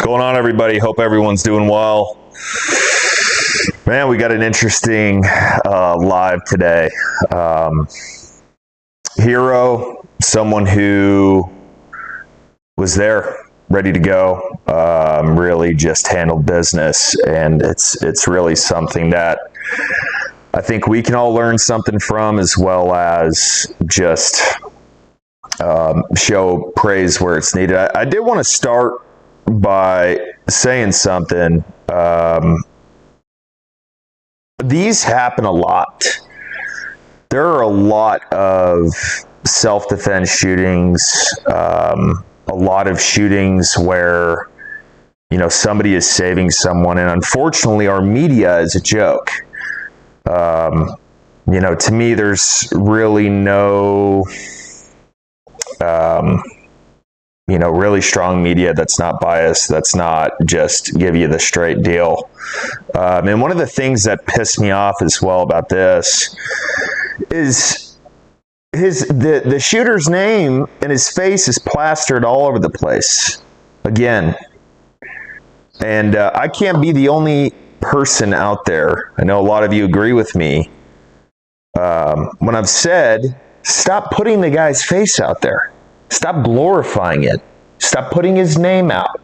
What's going on, everybody? Hope everyone's doing well. Man, we got an interesting live today. Hero, someone who was there, ready to go, really just handled business, and it's really something that I think we can all learn something from, as well as just show praise where it's needed. I did want to start by saying something. These happen a lot. There are a lot of self-defense shootings, a lot of shootings where, you know, somebody is saving someone, and unfortunately our media is a joke. You know, to me, there's really no you know, really strong media that's not biased, that's not just give you the straight deal. And one of the things that pissed me off as well about this is the shooter's name and his face is plastered all over the place again. And I can't be the only person out there. I know a lot of you agree with me when I've said, stop putting the guy's face out there. Stop glorifying it. Stop putting his name out.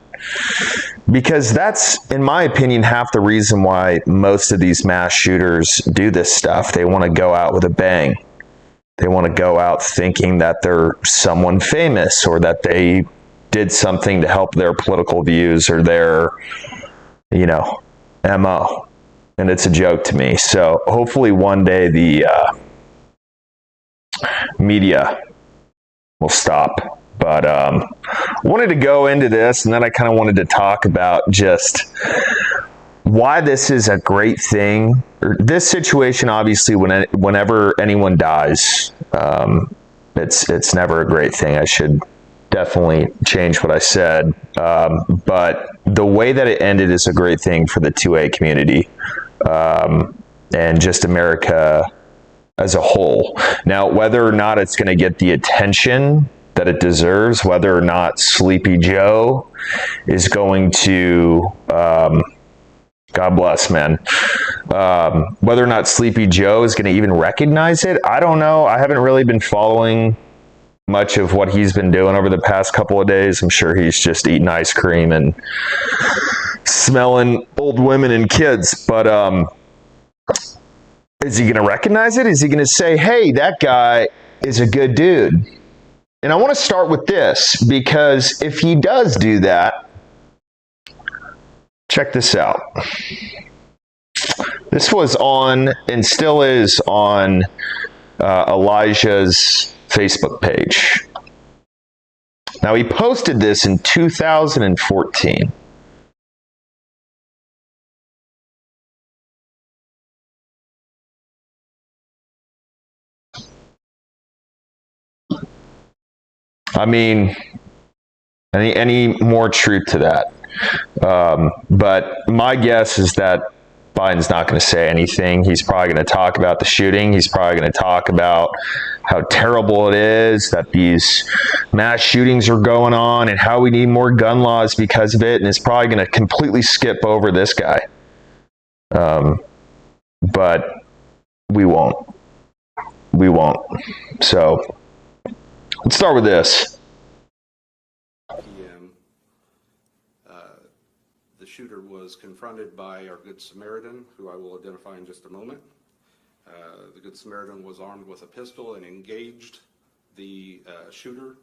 Because that's, in my opinion, half the reason why most of these mass shooters do this stuff. They want to go out with a bang. They want to go out thinking that they're someone famous, or that they did something to help their political views or their, you know, MO. And it's a joke to me. So hopefully one day the media will stop. But I wanted to go into this, and then I kind of wanted to talk about just why this is a great thing. This situation, obviously, whenever anyone dies, it's never a great thing. I should definitely change what I said. But the way that it ended is a great thing for the 2A community and just America as a whole. Now, whether or not it's going to get the attention that it deserves, whether or not Sleepy Joe is going to, God bless, man, whether or not Sleepy Joe is going to even recognize it, I don't know. I haven't really been following much of what he's been doing over the past couple of days. I'm sure he's just eating ice cream and smelling old women and kids, but is he going to recognize it? Is he going to say, hey, that guy is a good dude? And I want to start with this, because if he does do that, check this out. This was on, and still is on, Elisjsha's Facebook page. Now, he posted this in 2014. I mean, any more truth to that? But my guess is that Biden's not going to say anything. He's probably going to talk about the shooting. He's probably going to talk about how terrible it is that these mass shootings are going on and how we need more gun laws because of it. And it's probably going to completely skip over this guy. But we won't. We won't. So let's start with this. PM. The shooter was confronted by our Good Samaritan, who I will identify in just a moment. The Good Samaritan was armed with a pistol and engaged the shooter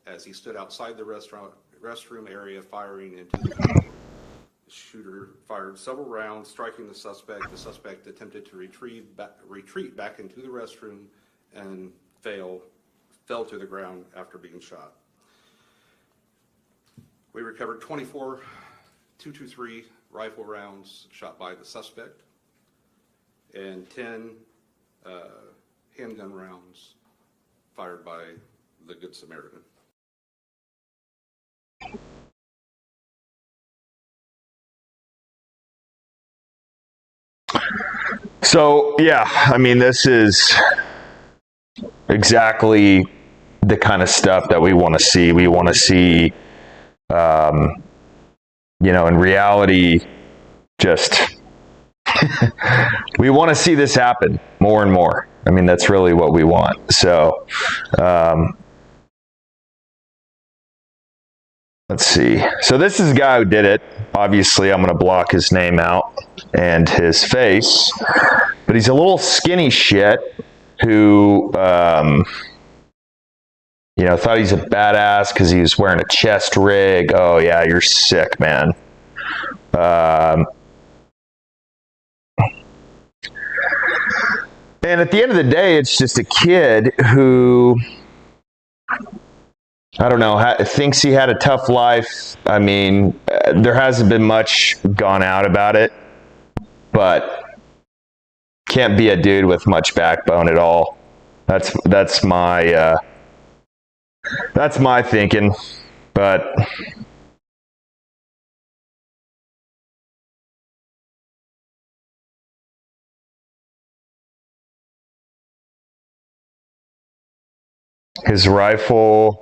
as he stood outside the restroom area, firing into the crowd. The shooter fired several rounds, striking the suspect. The suspect attempted to retreat back into the restroom and fell to the ground after being shot. We recovered 24 .223 rifle rounds shot by the suspect and 10 handgun rounds fired by the Good Samaritan. So, yeah, I mean, this is exactly the kind of stuff that we want to see. We want to see in reality, just we want to see this happen more and more. I mean, that's really what we want. So, let's see. So this is the guy who did it. Obviously, I'm going to block his name out and his face. But he's a little skinny shit who, thought he's a badass because he was wearing a chest rig. Oh, yeah, you're sick, man. And at the end of the day, it's just a kid who, I don't know, thinks he had a tough life. I mean, there hasn't been much gone out about it, but can't be a dude with much backbone at all. That's my thinking, but his rifle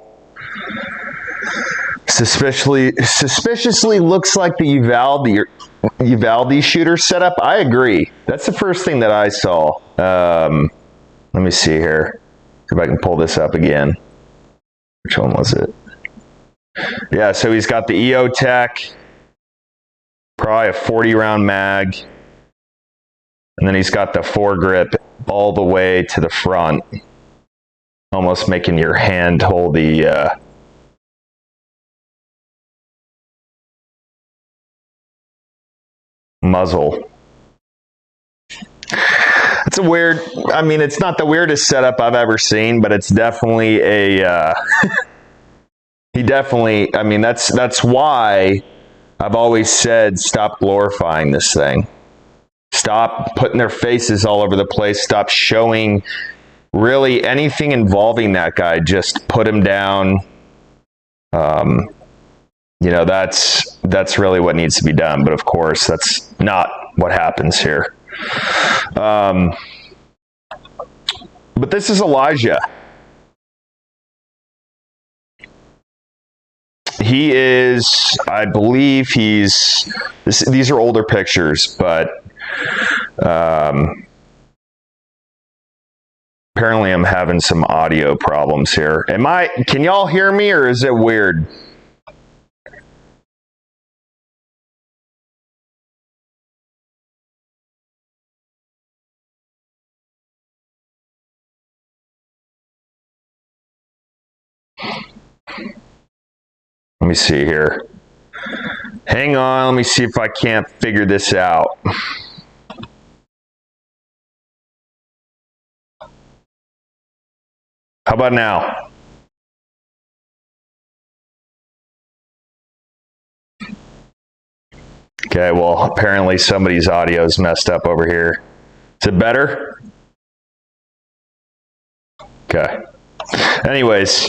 suspiciously looks like the Uvalde shooter setup. I agree. That's the first thing that I saw. Let me see here. See if I can pull this up again. Which one was it? Yeah, so he's got the EO Tech, probably a 40-round mag, and then he's got the foregrip all the way to the front, almost making your hand hold the muzzle. It's a weird, I mean, it's not the weirdest setup I've ever seen, but it's definitely a, he definitely, I mean, that's why I've always said, stop glorifying this thing. Stop putting their faces all over the place. Stop showing really anything involving that guy. Just put him down. That's really what needs to be done. But of course, that's not what happens here. But this is Elisjsha. He is, I believe these are older pictures, but apparently I'm having some audio problems here. Can y'all hear me, or is it weird? Let me see here. Hang on, let me see if I can't figure this out. How about now? Okay, well, apparently somebody's audio is messed up over here. Is it better? Okay. Anyways,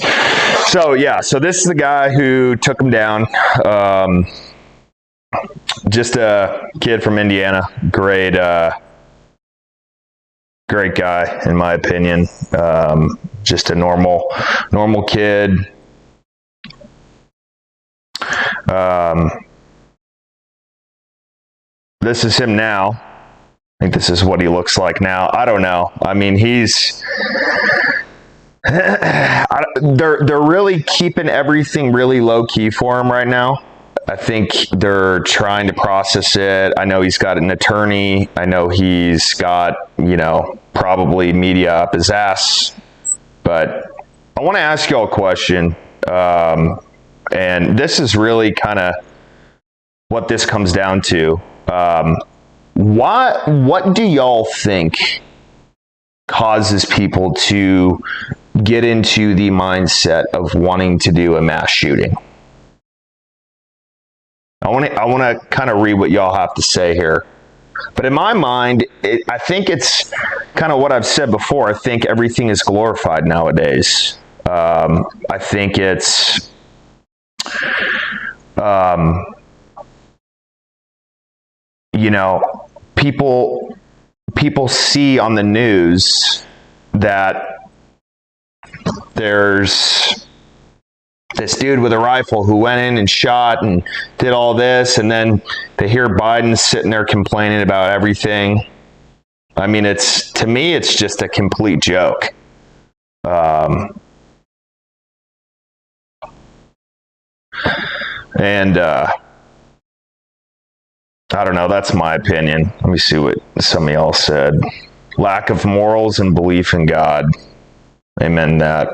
so this is the guy who took him down. Just a kid from Indiana. Great guy, in my opinion. Just a normal kid. This is him now. I think this is what he looks like now. I don't know. I mean, they're really keeping everything really low key for him right now. I think they're trying to process it. I know he's got an attorney. I know he's got, probably media up his ass. But I want to ask y'all a question. And this is really kind of what this comes down to. What do y'all think causes people to get into the mindset of wanting to do a mass shooting? I want to kind of read what y'all have to say here. But in my mind, I think it's kind of what I've said before. I think everything is glorified nowadays. I think it's people see on the news that there's this dude with a rifle who went in and shot and did all this, and then they hear Biden sitting there complaining about everything. I mean, to me, it's just a complete joke. And I don't know, that's my opinion. Let me see what somebody else said. Lack of morals and belief in God. Amen that.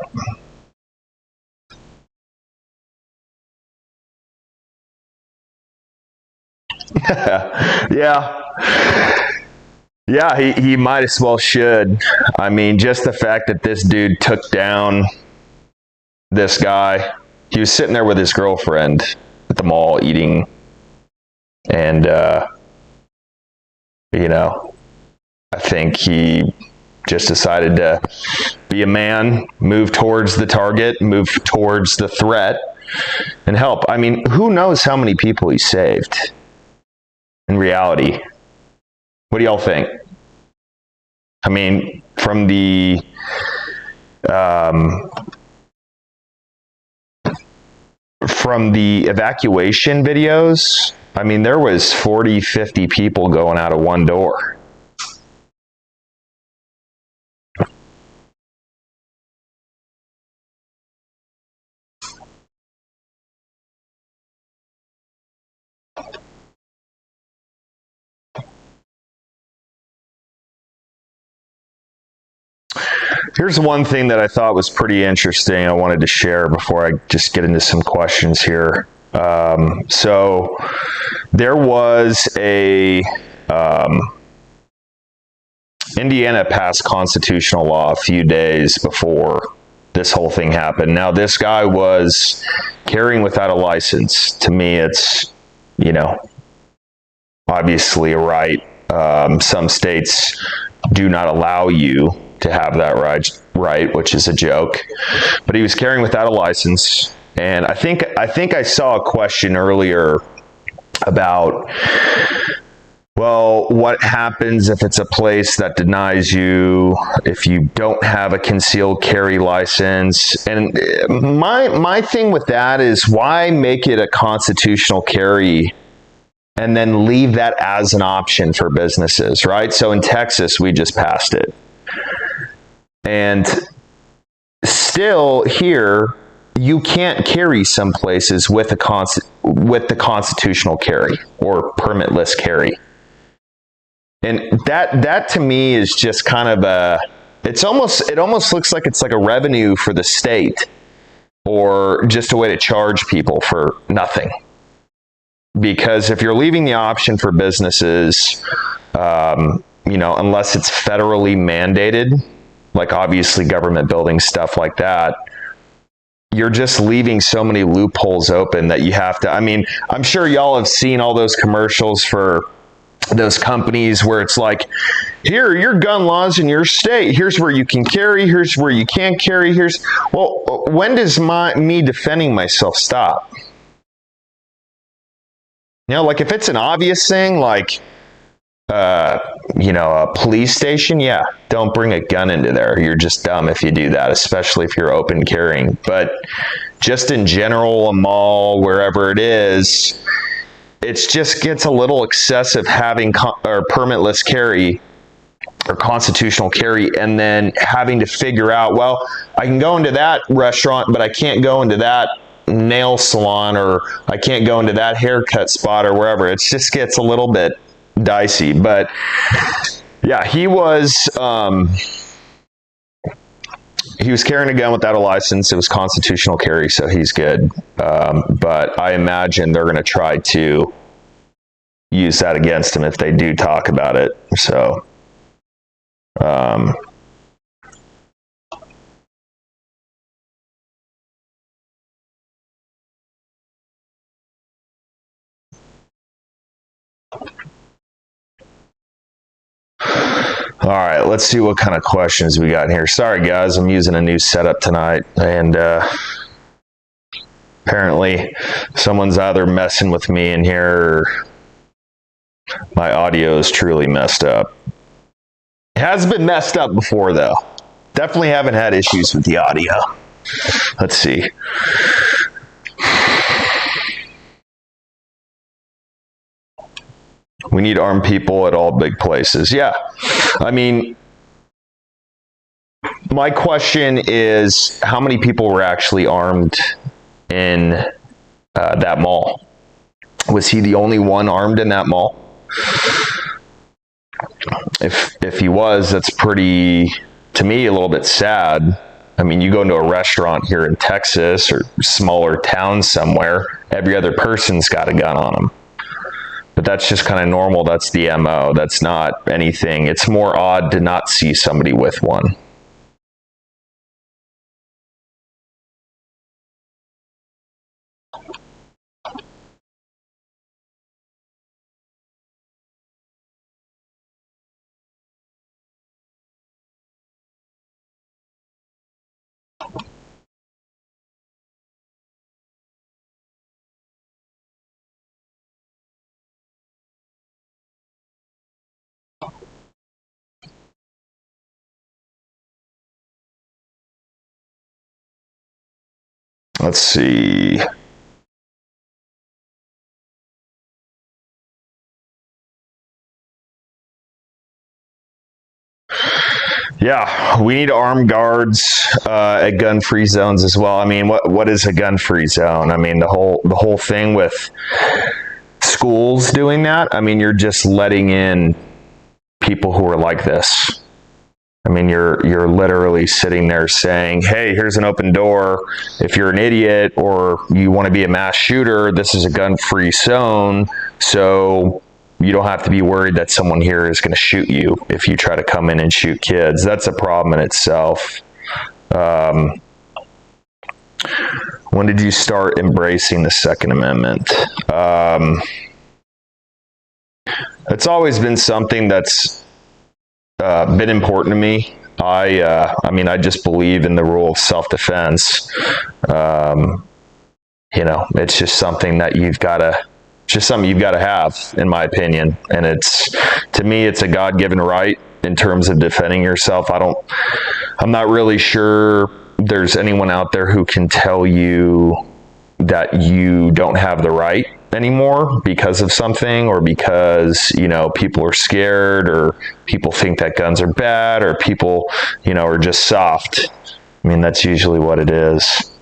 Yeah, he might as well should. I mean, just the fact that this dude took down this guy. He was sitting there with his girlfriend at the mall eating, and you know, I think he just decided to be a man, move towards the target, move towards the threat, and help. I mean, who knows how many people he saved in reality? What do y'all think? I mean, from the evacuation videos, I mean, there was 40, 50 people going out of one door. Here's one thing that I thought was pretty interesting I wanted to share before I just get into some questions here. So there was Indiana passed constitutional law a few days before this whole thing happened. Now, this guy was carrying without a license. To me, it's, you know, obviously a right. Some states do not allow you to have that right, which is a joke. But he was carrying without a license. And I think I saw a question earlier about, well, what happens if it's a place that denies you if you don't have a concealed carry license? And my thing with that is, why make it a constitutional carry and then leave that as an option for businesses, right? So in Texas, we just passed it. And still here, you can't carry some places with the constitutional carry or permitless carry. And that to me is just kind of it almost looks like it's like a revenue for the state, or just a way to charge people for nothing. Because if you're leaving the option for businesses, you know, unless it's federally mandated, like obviously government buildings, stuff like that, you're just leaving so many loopholes open that you have to, I mean, I'm sure y'all have seen all those commercials for those companies where it's like, here are your gun laws in your state. Here's where you can carry. Here's where you can't carry. Well, when does me defending myself stop? You know, like if it's an obvious thing, like, you know, a police station, yeah, don't bring a gun into there. You're just dumb if you do that, especially if you're open carrying. But just in general, a mall, wherever it is, it just gets a little excessive having or permitless carry or constitutional carry, and then having to figure out, well, I can go into that restaurant, but I can't go into that nail salon, or I can't go into that haircut spot, or wherever. It just gets a little bit dicey. But yeah, he was carrying a gun without a license. It was constitutional carry, so he's good. But I imagine they're going to try to use that against him if they do talk about it. So all right, let's see what kind of questions we got here. Sorry, guys, I'm using a new setup tonight, and apparently someone's either messing with me in here, or my audio is truly messed up. It has been messed up before, though. Definitely haven't had issues with the audio. Let's see. We need armed people at all big places. Yeah. I mean, my question is, how many people were actually armed in that mall? Was he the only one armed in that mall? If he was, that's pretty, to me, a little bit sad. I mean, you go into a restaurant here in Texas or smaller town somewhere, every other person's got a gun on them. But that's just kind of normal. That's the MO. That's not anything. It's more odd to not see somebody with one. Let's see. Yeah, we need armed guards at gun-free zones as well. I mean, what is a gun-free zone? I mean, the whole thing with schools doing that. I mean, you're just letting in people who are like this. I mean, you're literally sitting there saying, "Hey, here's an open door. If you're an idiot or you want to be a mass shooter, this is a gun-free zone. So you don't have to be worried that someone here is going to shoot you if you try to come in and shoot kids." That's a problem in itself. When did you start embracing the Second Amendment? It's always been something that's been important to me. I mean, I just believe in the rule of self-defense. You know, it's just something that you've got to have, in my opinion. And to me, it's a God-given right in terms of defending yourself. I'm not really sure there's anyone out there who can tell you that you don't have the right anymore because of something, or because, you know, people are scared, or people think that guns are bad, or people, you know, are just soft. I mean, that's usually what it is.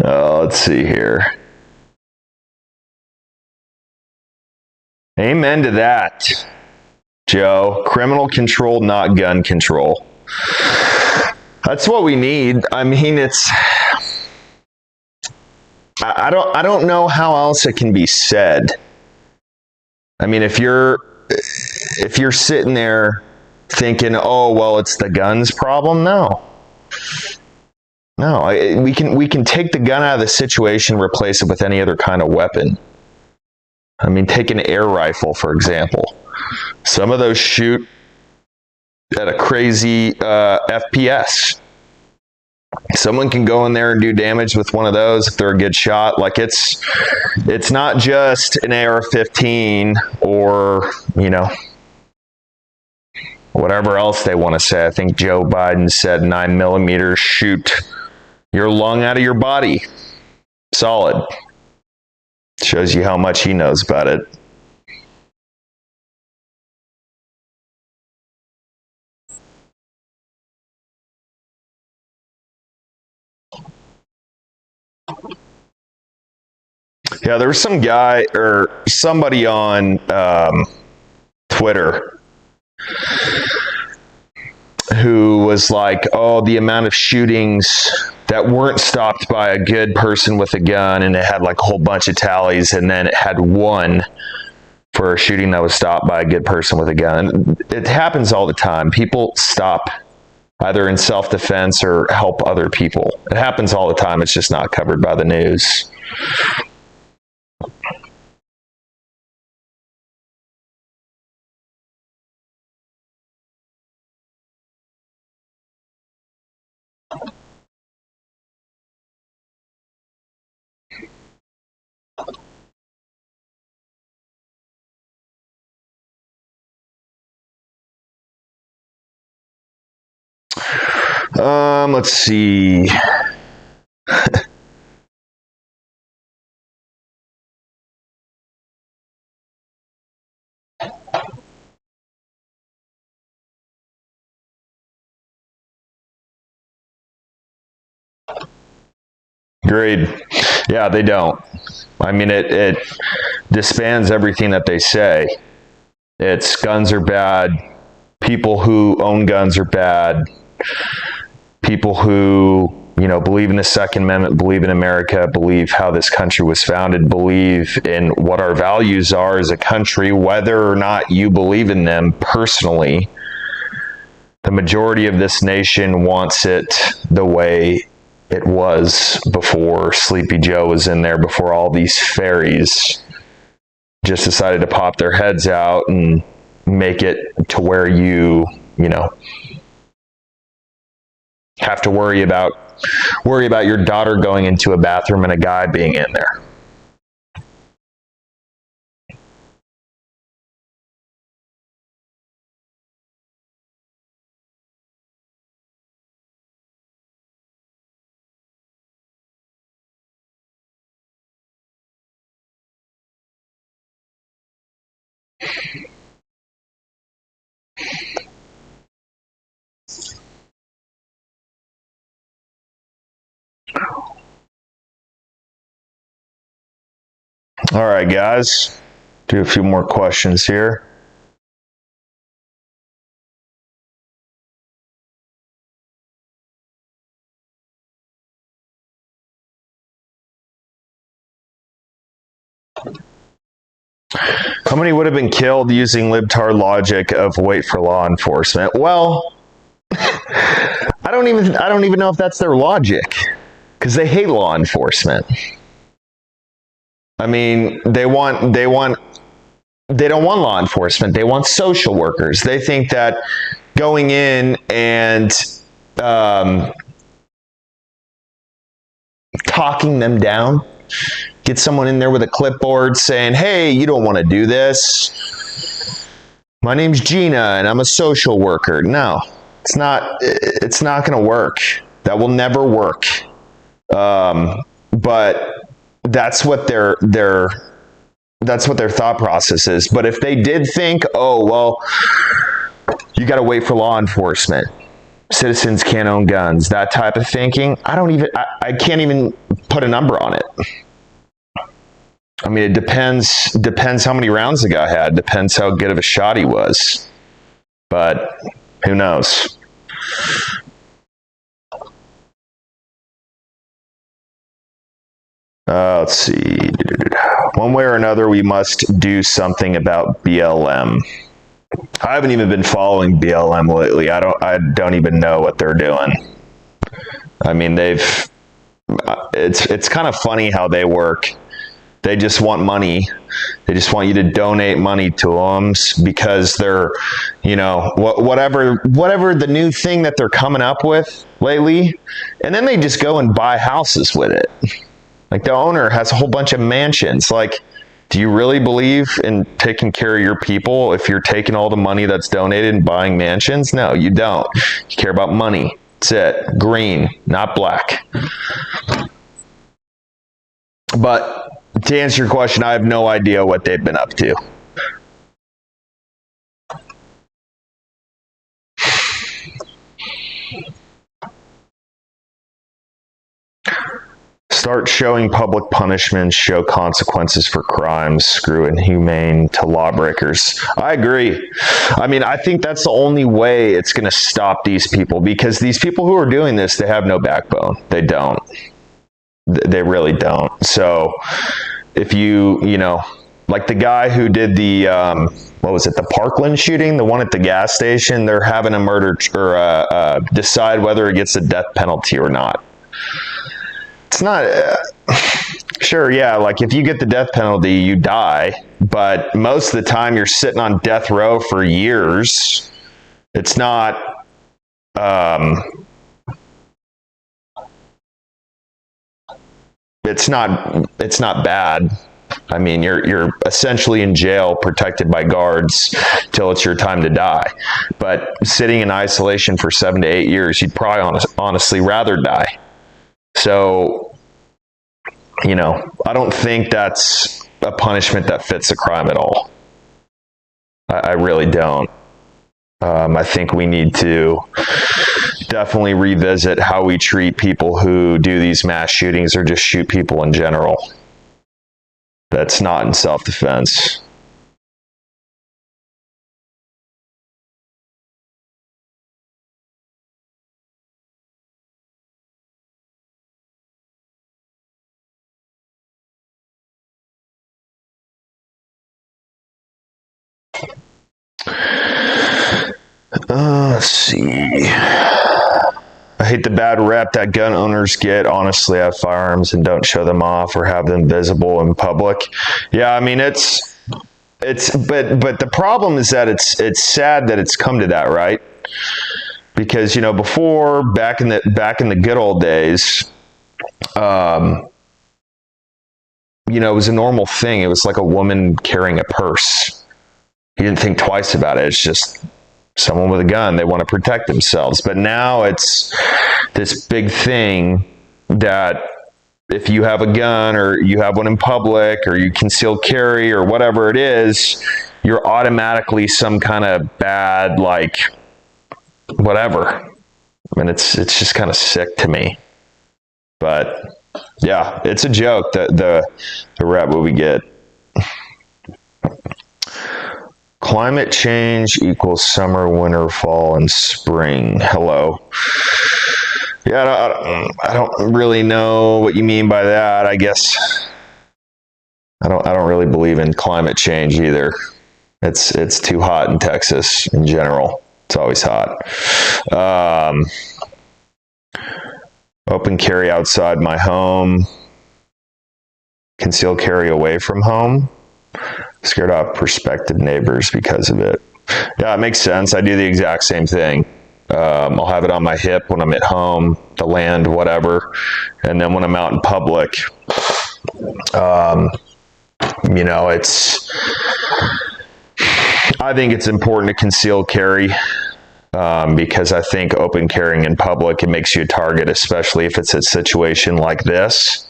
Let's see here. Amen to that, Joe. Criminal control, not gun control. That's what we need. I mean, I don't know how else it can be said. I mean, if you're sitting there thinking, "Oh, well, it's the guns problem," no. We can take the gun out of the situation, replace it with any other kind of weapon. I mean, take an air rifle, for example. Some of those shoot at a crazy FPS. Someone can go in there and do damage with one of those if they're a good shot. Like, it's not just an AR-15 or, you know, whatever else they want to say. I think Joe Biden said 9mm shoot your lung out of your body. Solid. Shows you how much he knows about it. Yeah, there was some guy or somebody on Twitter who was like, "Oh, the amount of shootings that weren't stopped by a good person with a gun," and it had like a whole bunch of tallies, and then it had one for a shooting that was stopped by a good person with a gun. It happens all the time. People stop either in self-defense or help other people. It happens all the time. It's just not covered by the news. Let's see. Agreed. Yeah, they don't. I mean, it disbands everything that they say. It's guns are bad. People who own guns are bad. People who, believe in the Second Amendment, believe in America, believe how this country was founded, believe in what our values are as a country, whether or not you believe in them personally. The majority of this nation wants it the way it was before Sleepy Joe was in there, before all these fairies just decided to pop their heads out and make it to where you have to worry about your daughter going into a bathroom and a guy being in there. All right, guys, do a few more questions here. How many would have been killed using libtard logic of wait for law enforcement? Well, I don't even know if that's their logic, because they hate law enforcement. I mean, they don't want law enforcement. They want social workers. They think that going in and talking them down, get someone in there with a clipboard saying, hey, you don't want to do this. My name's Gina and I'm a social worker. No, it's not going to work. That will never work. But that's what their thought process is. But if they did think, oh, well, you got to wait for law enforcement, citizens can't own guns, that type of thinking, I can't even put a number on it. I mean, it depends how many rounds the guy had, depends how good of a shot he was. But who knows? Let's see. One way or another, we must do something about BLM. I haven't even been following BLM lately. I don't even know what they're doing. I mean, it's kind of funny how they work. They just want money. They just want you to donate money to them because they're, whatever the new thing that they're coming up with lately, and then they just go and buy houses with it. Like, the owner has a whole bunch of mansions. Like, do you really believe in taking care of your people if you're taking all the money that's donated and buying mansions? No, you don't. You care about money. That's it. Green, not black. But to answer your question, I have no idea what they've been up to. Start showing public punishments, show consequences for crimes, screw inhumane to lawbreakers. I agree. I mean, I think that's the only way it's going to stop these people, because these people who are doing this, they have no backbone. They don't. They really don't. So if like the guy who did the, what was it, the Parkland shooting, the one at the gas station, they're having a murder or decide whether it gets a death penalty or not. It's not, sure, yeah, like if you get the death penalty, you die, but most of the time you're sitting on death row for years. It's not, it's not bad. I mean, you're essentially in jail, protected by guards till it's your time to die. But sitting in isolation for 7 to 8 years, you'd probably honestly rather die. So, you know, I don't think that's a punishment that fits the crime at all. I really don't. I think we need to definitely revisit how we treat people who do these mass shootings or just shoot people in general. That's not in self-defense. Let's see. I hate the bad rep that gun owners get. Honestly, have firearms and don't show them off or have them visible in public. Yeah, I mean but the problem is that it's sad that it's come to that, right? Because, you know, before, back in the good old days, you know, it was a normal thing. It was like a woman carrying a purse. You didn't think twice about it. It's just someone with a gun. They want to protect themselves. But now it's this big thing that if you have a gun or you have one in public or you conceal carry or whatever it is, you're automatically some kind of bad, like, whatever. I mean, it's just kind of sick to me. But yeah, it's a joke that the rep we get. Climate change equals summer, winter, fall, and spring. Hello. Yeah, I don't really know what you mean by that. I guess I don't really believe in climate change either. It's too hot in Texas in general. It's always hot. Open carry outside my home. Conceal carry away from home. Scared off prospective neighbors because of it. Yeah, it makes sense. I do the exact same thing. I'll have it on my hip when I'm at home, the land, whatever. And then when I'm out in public, you know, I think it's important to conceal carry. Because I think open carrying in public, it makes you a target, especially if it's a situation like this,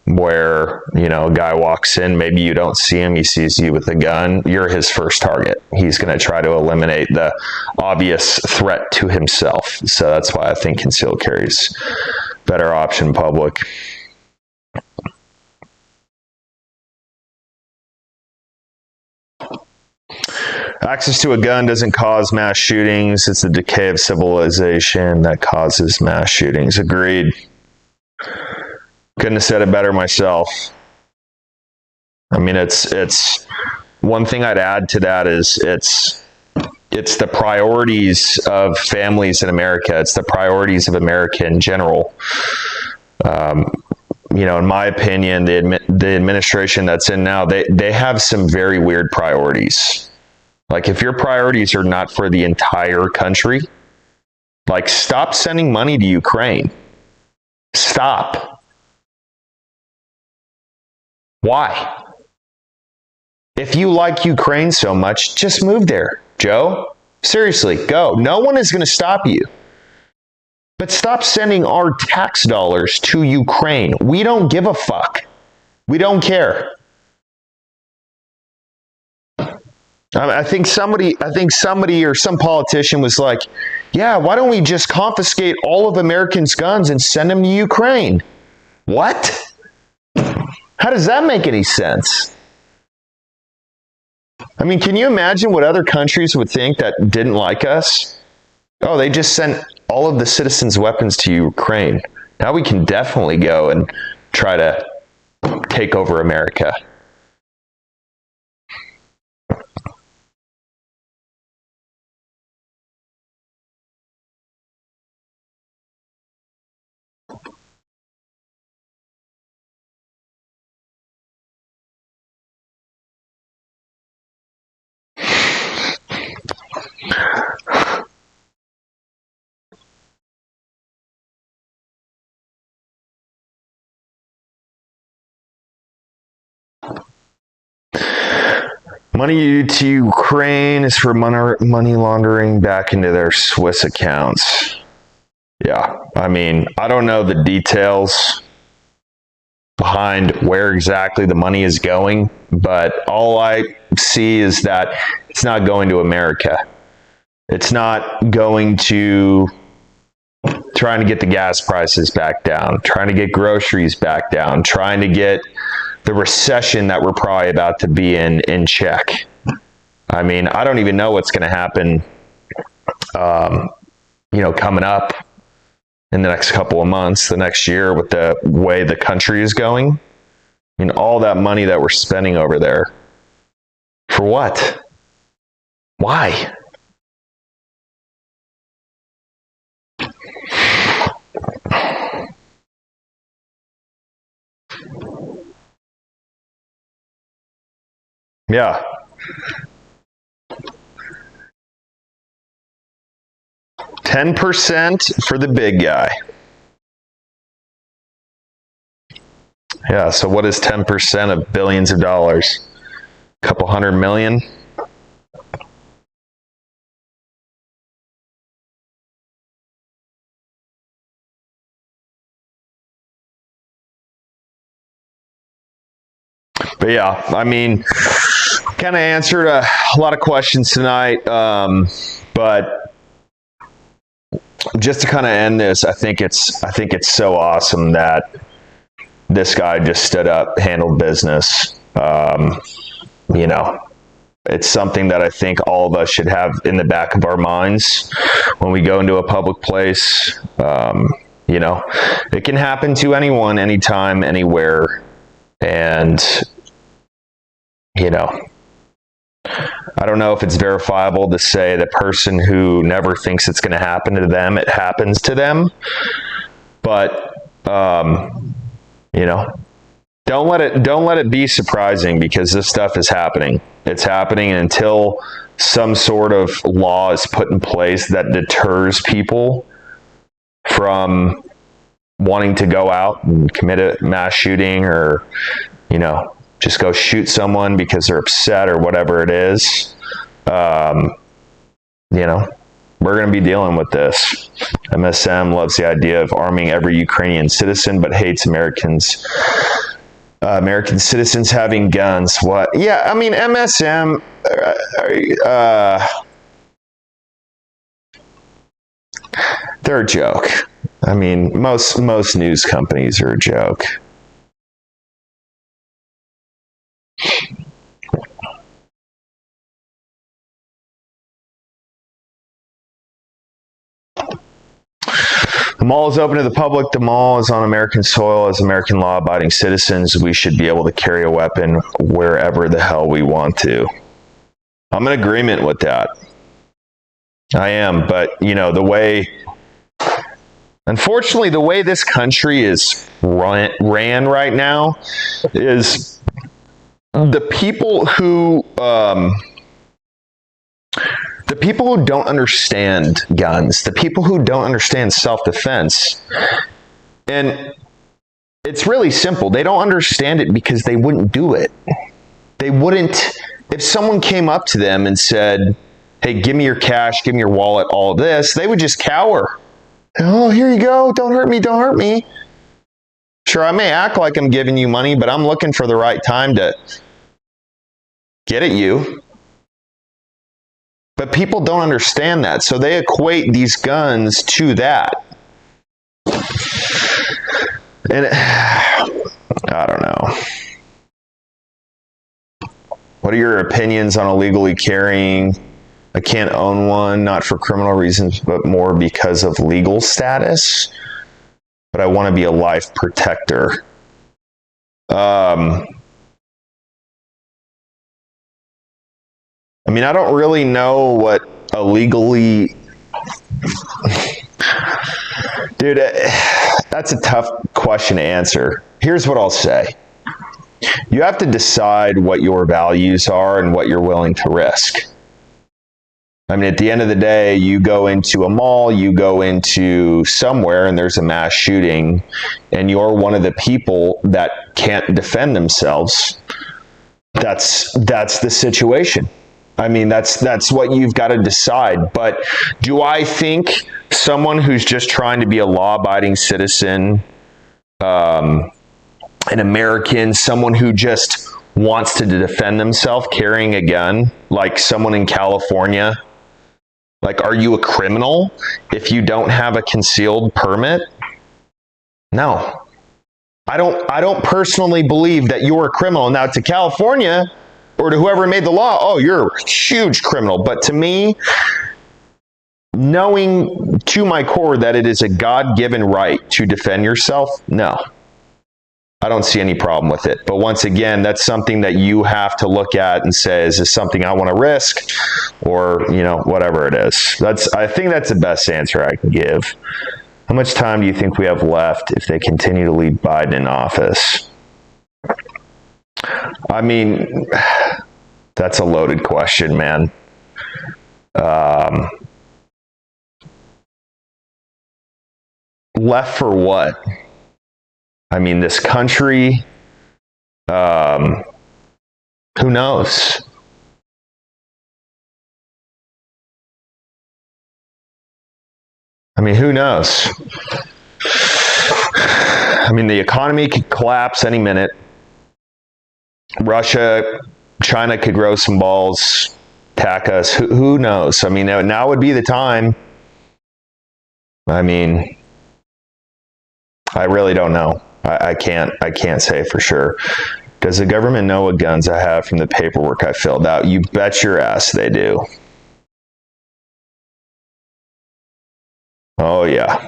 where, you know, a guy walks in, maybe you don't see him, he sees you with a gun, you're his first target. He's going to try to eliminate the obvious threat to himself. So that's why I think concealed carry is a better option in public. Access to a gun doesn't cause mass shootings. It's the decay of civilization that causes mass shootings. Agreed. Couldn't have said it better myself. I mean, it's one thing I'd add to that is it's the priorities of families in America. It's the priorities of America in general. You know, in my opinion, the administration that's in now, they have some very weird priorities. Like, if your priorities are not for the entire country, like, stop sending money to Ukraine. Stop. Why? If you like Ukraine so much, just move there, Joe. Seriously, go. No one is going to stop you. But stop sending our tax dollars to Ukraine. We don't give a fuck. We don't care. I think somebody or some politician was like, yeah, why don't we just confiscate all of Americans' guns and send them to Ukraine? What? How does that make any sense? I mean, can you imagine what other countries would think that didn't like us? Oh, they just sent all of the citizens' weapons to Ukraine. Now we can definitely go and try to take over America. Money to Ukraine is for money laundering back into their Swiss accounts. Yeah, I mean, I don't know the details behind where exactly the money is going, but all I see is that it's not going to America. It's not going to trying to get the gas prices back down, trying to get groceries back down, trying to get the recession that we're probably about to be in check. I mean, I don't even know what's going to happen, coming up in the next couple of months, the next year, with the way the country is going. I mean, all that money that we're spending over there. For what? Why? Yeah. $10 for the big guy. Yeah, so what is 10% of billions of dollars? A couple $100 million? But yeah, I mean, kind of answered a lot of questions tonight, but just to kind of end this, I think it's so awesome that this guy just stood up, handled business. It's something that I think all of us should have in the back of our minds when we go into a public place. It can happen to anyone, anytime, anywhere, and I don't know if it's verifiable to say the person who never thinks it's going to happen to them, it happens to them. But, don't let it be surprising, because this stuff is happening. It's happening, and until some sort of law is put in place that deters people from wanting to go out and commit a mass shooting, or, just go shoot someone because they're upset or whatever it is, we're going to be dealing with this. MSM loves the idea of arming every Ukrainian citizen, but hates American citizens having guns. What? Yeah, I mean, MSM, they're a joke. I mean, most news companies are a joke. The mall is open to the public. The mall is on American soil. As American law-abiding citizens, we should be able to carry a weapon wherever the hell we want to. I'm in agreement with that. I am, but unfortunately, the way this country is ran right now is the people who don't understand guns, the people who don't understand self-defense. And it's really simple. They don't understand it because they wouldn't do it. They wouldn't, if someone came up to them and said, hey, give me your cash, give me your wallet, all of this, they would just cower. Oh, here you go. Don't hurt me. Don't hurt me. Sure, I may act like I'm giving you money, but I'm looking for the right time to get at you. But people don't understand that, so they equate these guns to that. And I don't know. What are your opinions on illegally carrying? I can't own one, not for criminal reasons, but more because of legal status. But I want to be a life protector. I mean, I don't really know what illegally... Dude, that's a tough question to answer. Here's what I'll say. You have to decide what your values are and what you're willing to risk. I mean, at the end of the day, you go into a mall, you go into somewhere, and there's a mass shooting, and you're one of the people that can't defend themselves. that's the situation. I mean, that's what you've got to decide. But do I think someone who's just trying to be a law-abiding citizen, an American, someone who just wants to defend themselves carrying a gun, like someone in California, like, are you a criminal if you don't have a concealed permit? No. I don't personally believe that you're a criminal. Now, to California or to whoever made the law, oh, you're a huge criminal. But to me, knowing to my core that it is a God-given right to defend yourself, no. I don't see any problem with it. But once again, that's something that you have to look at and say, is this something I want to risk? Or, whatever it is. I think that's the best answer I can give. How much time do you think we have left if they continue to leave Biden in office? I mean, that's a loaded question, man. Left for what? I mean, this country, who knows? I mean, who knows? I mean, the economy could collapse any minute. Russia, China could grow some balls, attack us. Who knows? I mean, now would be the time. I mean, I really don't know. I can't say for sure. Does the government know what guns I have from the paperwork I filled out? You bet your ass they do. Oh, yeah.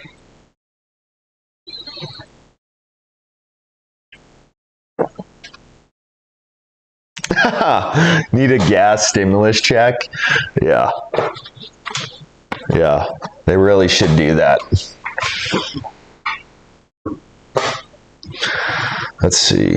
Need a gas stimulus check? Yeah. Yeah. They really should do that. Let's see.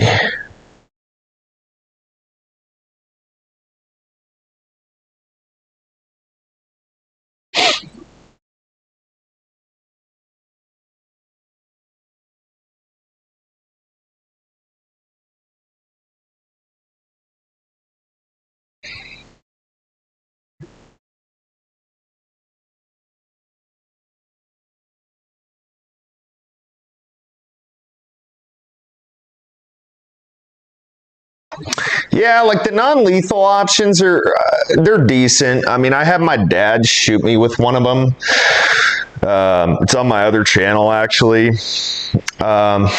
Yeah, like the non-lethal options they're decent. I mean, I have my dad shoot me with one of them. It's on my other channel, actually. I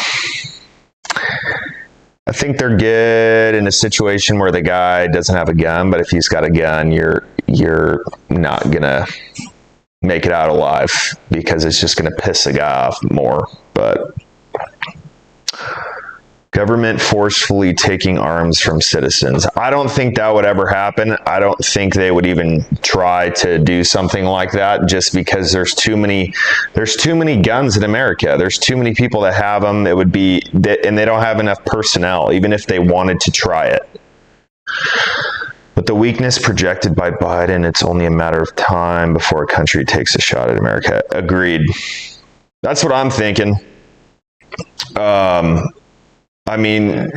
think they're good in a situation where the guy doesn't have a gun, but if he's got a gun, you're not gonna make it out alive because it's just gonna piss the guy off more. But government forcefully taking arms from citizens. I don't think that would ever happen. I don't think they would even try to do something like that just because there's too many guns in America. There's too many people that have them. It would be, and they don't have enough personnel, even if they wanted to try it. But the weakness projected by Biden, it's only a matter of time before a country takes a shot at America. Agreed. That's what I'm thinking. I mean,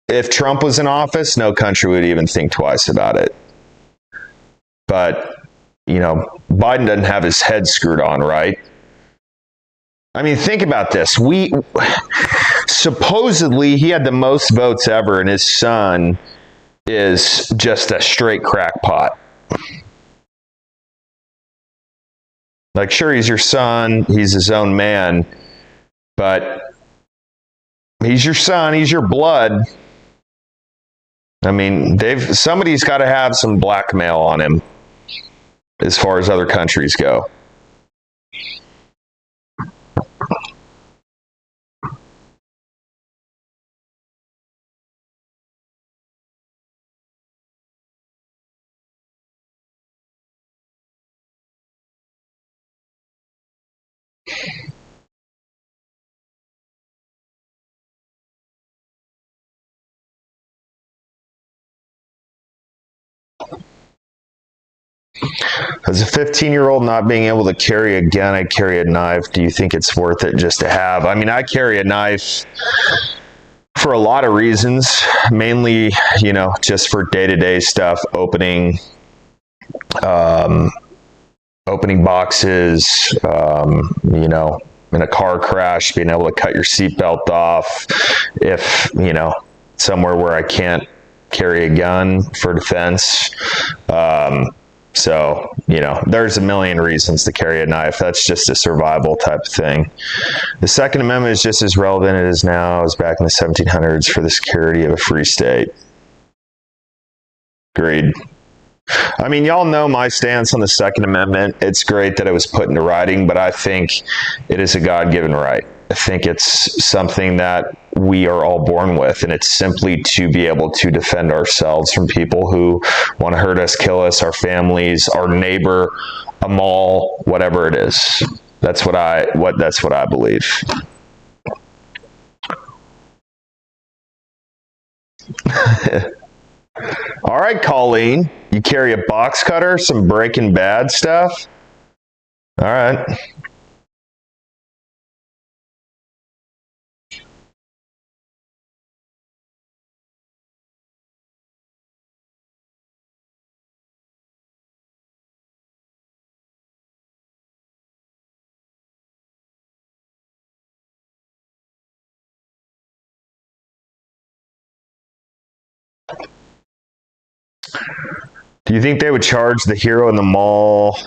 if Trump was in office, no country would even think twice about it. But, Biden doesn't have his head screwed on, right? I mean, think about this. Supposedly, he had the most votes ever, and his son is just a straight crackpot. Like, sure, he's your son, he's his own man, but he's your son, he's your blood. I mean, somebody's got to have some blackmail on him as far as other countries go. As a 15-year-old not being able to carry a gun, I carry a knife. Do you think it's worth it just to have? I mean, I carry a knife for a lot of reasons, mainly, just for day-to-day stuff, opening boxes, in a car crash, being able to cut your seatbelt off, if, somewhere where I can't carry a gun for defense. So, there's a million reasons to carry a knife. That's just a survival type of thing. The Second Amendment is just as relevant as it is now as back in the 1700s for the security of a free state. Agreed. I mean, y'all know my stance on the Second Amendment. It's great that it was put into writing, but I think it is a God-given right. I think it's something that we are all born with, and it's simply to be able to defend ourselves from people who want to hurt us, kill us, our families, our neighbor, a mall, whatever it is. That's what I believe. All right, Colleen, you carry a box cutter, some Breaking Bad stuff? All right. Do you think they would charge the hero in the mall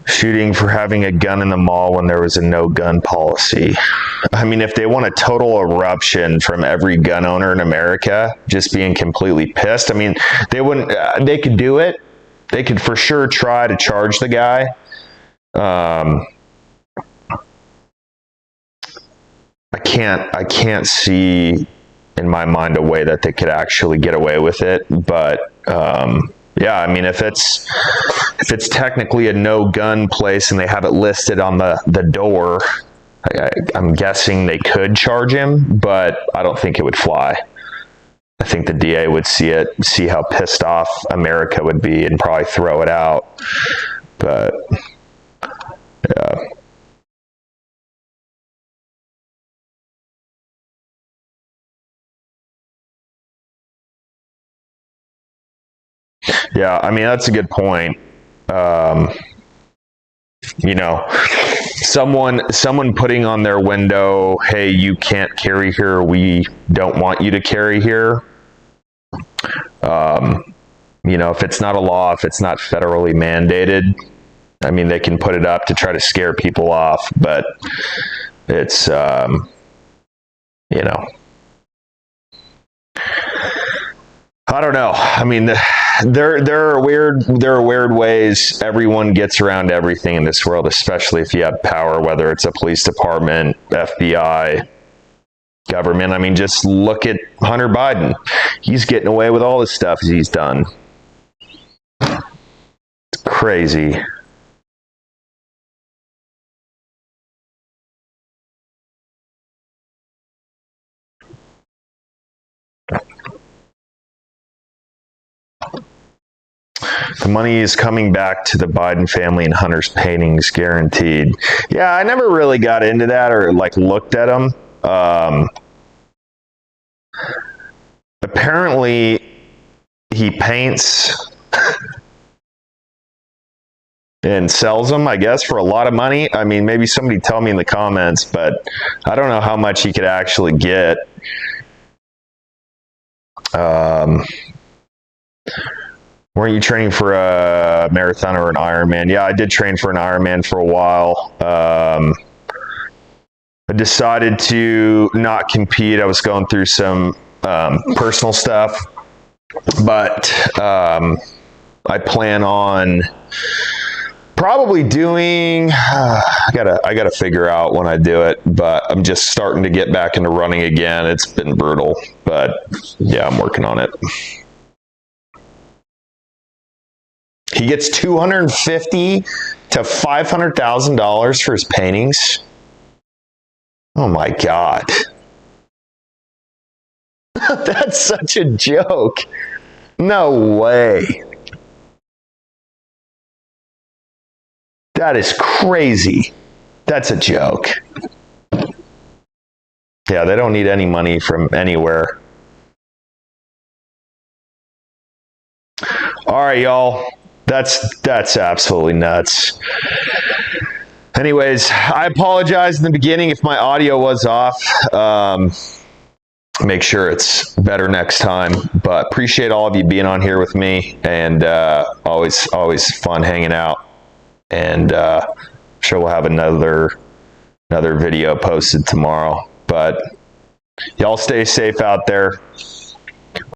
shooting for having a gun in the mall when there was a no gun policy? I mean, if they want a total eruption from every gun owner in America just being completely pissed, I mean, they wouldn't, they could do it. They could for sure try to charge the guy. I can't see in my mind a way that they could actually get away with it, but yeah, I mean, if it's technically a no gun place and they have it listed on the door, I'm guessing they could charge him, but I don't think it would fly. I think the DA would see how pissed off America would be and probably throw it out. But yeah. Yeah, I mean, that's a good point. Someone putting on their window, hey, you can't carry here, we don't want you to carry here. If it's not a law, if it's not federally mandated, I mean, they can put it up to try to scare people off, but it's, I don't know. I mean, there are weird ways everyone gets around everything in this world, especially if you have power, whether it's a police department, FBI, government. I mean, just look at Hunter Biden. He's getting away with all the stuff he's done. It's crazy. The money is coming back to the Biden family and Hunter's paintings, guaranteed. Yeah, I never really got into that or looked at them. Apparently, he paints and sells them, I guess, for a lot of money. I mean, maybe somebody tell me in the comments, but I don't know how much he could actually get. Weren't you training for a marathon or an Ironman? Yeah, I did train for an Ironman for a while. I decided to not compete. I was going through some personal stuff, but I plan on probably doing. I gotta figure out when I do it, but I'm just starting to get back into running again. It's been brutal, but yeah, I'm working on it. He gets $250,000 to $500,000 for his paintings. Oh my God. That's such a joke. No way. That is crazy. That's a joke. Yeah, they don't need any money from anywhere. All right, y'all. That's absolutely nuts. Anyways, I apologize in the beginning if my audio was off. Make sure it's better next time. But appreciate all of you being on here with me, and always fun hanging out. And sure we'll have another video posted tomorrow. But y'all stay safe out there.